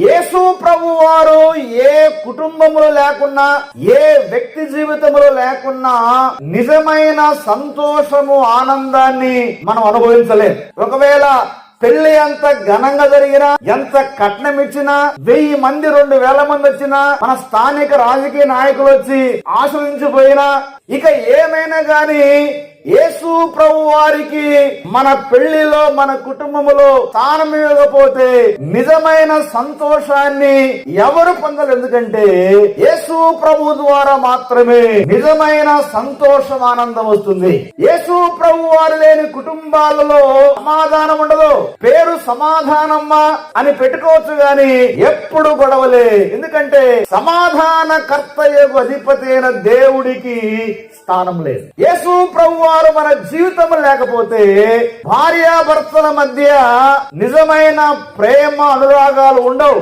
యేసు ప్రభు వారు ఏ కుటుంబములు లేకున్నా, ఏ వ్యక్తి జీవితములు లేకున్నా నిజమైన సంతోషము, ఆనందాన్ని మనం అనుభవించలేం. ఒకవేళ పెళ్లి ఎంత ఘనంగా జరిగినా, ఎంత కట్నం ఇచ్చినా, 1000 మంది 2000 మంది వచ్చినా, మన స్థానిక రాజకీయ నాయకులు వచ్చి ఆశ్రయించిపోయినా, ఇక ఏమైనా గాని యేసు ప్రభు వారికి మన పెళ్లిలో, మన కుటుంబములో స్థానం ఇవ్వకపోతే నిజమైన సంతోషాన్ని ఎవరు పొందరు. ఎందుకంటే యేసు ప్రభు ద్వారా మాత్రమే నిజమైన సంతోషం, ఆనందం వస్తుంది. యేసు ప్రభు వారు లేని కుటుంబాలలో సమాధానం ఉండదు. పేరు సమాధానమ్మ అని పెట్టుకోవచ్చు గాని ఎప్పుడు గొడవలే. ఎందుకంటే సమాధాన కర్తయ్యకు అధిపతి అయిన దేవుడికి స్థానం లేదు. యేసు ప్రభు వారు మన జీవితం లేకపోతే భార్యాభర్తల మధ్య నిజమైన ప్రేమ, అనురాగాలు ఉండవు.